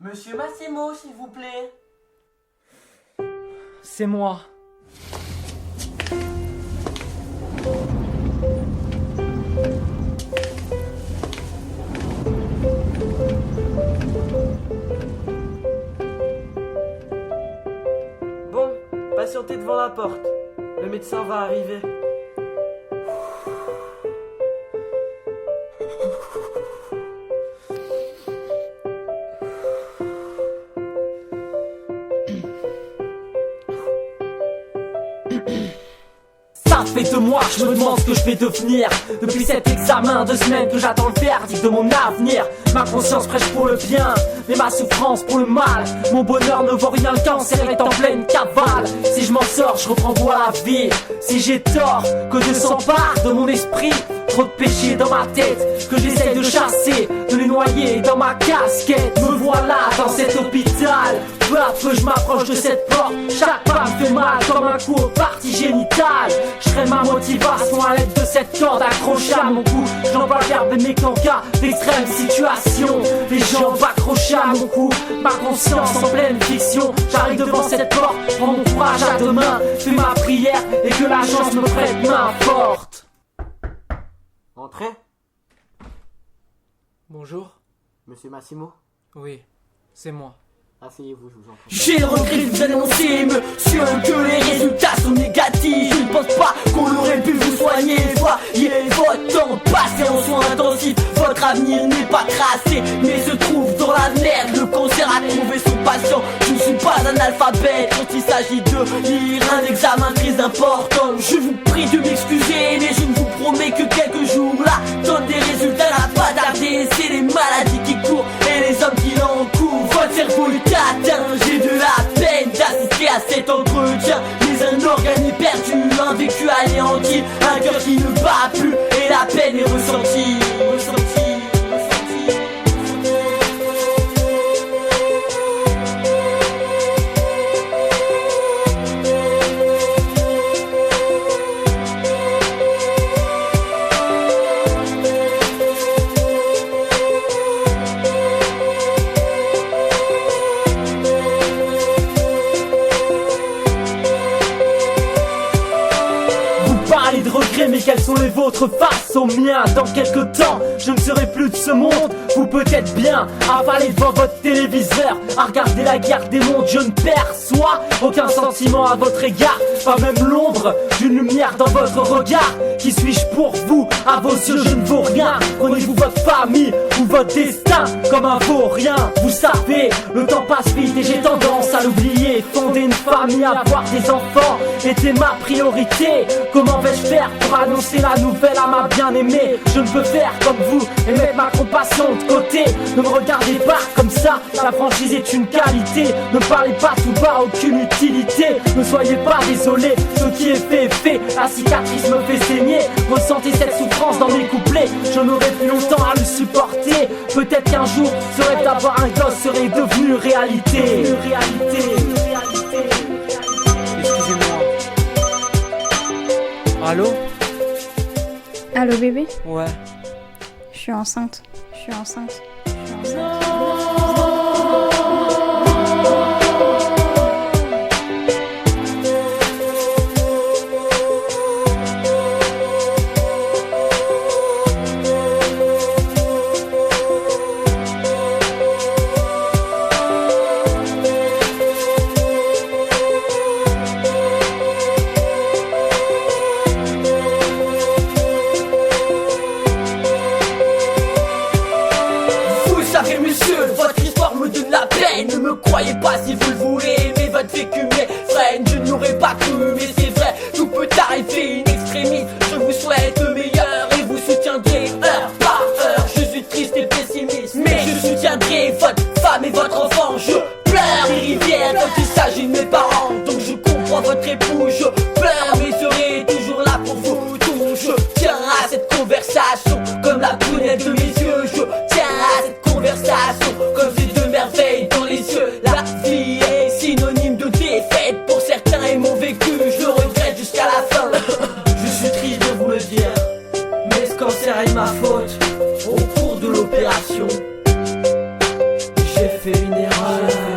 Monsieur Massimo, s'il vous plaît. C'est moi. Bon, patientez devant la porte. Le médecin va arriver. Ça fait 2 mois que je me demande ce que je vais devenir. Depuis cet examen, 2 semaines que j'attends le verdict de mon avenir. Ma conscience prêche pour le bien, mais ma souffrance pour le mal. Mon bonheur ne vaut rien, le cancer est en pleine cavale. Si je m'en sors, je reprends goût à la vie. Si j'ai tort, que Dieu s'empare de mon esprit. Trop de péchés dans ma tête, que j'essaye de chasser, de les noyer dans ma casquette. Me voilà dans cet hôpital. Peu à peu je m'approche de cette porte. Chaque pas me fait mal comme un coup aux parties génitales. Je crée ma motivation à l'aide de cette corde accrochée à mon cou. Je n'en parle verbe mais qu'en cas d'extrême situation. Les gens accrochés à mon cou. Ma conscience en pleine fiction. J'arrive devant cette porte, prends mon courage à deux mains. Fais ma prière et que la chance me prête main forte. Entrez, Bonjour. monsieur Massimo. Oui, c'est moi. Asseyez-vous, je vous en prie. J'ai le regret de vous annoncer, monsieur, que les résultats sont négatifs. Je ne pense pas qu'on aurait pu vous soigner. Voyez votre temps passé en soins intensifs. Votre avenir n'est pas tracé, mais se trouve dans la merde. Le cancer a trouvé son patient. Je ne suis pas un alphabète quand il s'agit de lire un examen très important. Je vous prie de m'excuser, mais je ne vous promets que quelques jours là donnent des résultats à pas tarder. C'est les maladies qui courent et les hommes qui l'encourent. Votre cerveau est atteint, j'ai de la peine d'assister à cet entretien. Mais un organe est perdu, un vécu anéanti, un cœur qui ne bat plus et la peine est ressentie. Parlez de regrets, mais quels sont les vôtres face aux miens? Dans quelques temps, je ne serai plus de ce monde. Vous peut-être bien avalé devant votre téléviseur, à regarder la guerre des mondes. Je ne perçois aucun sentiment à votre égard, pas même l'ombre d'une lumière dans votre regard. Qui suis-je pour vous? À vos yeux je ne vaux rien. Prenez-vous votre famille ou votre destin comme un vaurien. Vous savez, le temps passe vite et j'ai tendance à l'oublier. Fonder une famille, avoir des enfants était ma priorité. Comment vais-je faire pour annoncer la nouvelle à ma bien-aimée? Je ne peux faire comme vous et mettre ma compassion de côté. Ne me regardez pas comme ça, la franchise est une qualité. Ne parlez pas tout bas, aucune utilité. Ne soyez pas désolé, ce qui est fait est fait. La cicatrice me fait saigner. Ressentez cette souffrance dans mes couplets. Je n'aurai plus longtemps à le supporter. Peut-être qu'un jour, ce rêve d'avoir un gosse serait devenu réalité. Excusez-moi. Allô? Allô bébé? Ouais. Je suis enceinte. Votre histoire me donne la peine. Ne me croyez pas si vous le voulez, mais votre vécu m'effraie. Je ne l'aurais pas cru, mais c'est vrai, tout peut arriver in extremis. Je vous souhaite le meilleur et vous soutiendrai heure par heure. Je suis triste et pessimiste, mais je soutiendrai votre femme et votre enfant. Je pleure des rivières quand il s'agit de mes parents. Donc je comprends votre époux, je pleure mais serai toujours là pour vous tous. Je tiens à cette conversation comme la prunelle de mes yeux. Je tiens à cette conversation comme ces deux merveilles dans les yeux. La vie est synonyme de défaite pour certains et mon vécu je le regrette jusqu'à la fin. Je suis triste de vous le dire, mais ce cancer est ma faute. Au cours de l'opération, J'ai fait une erreur.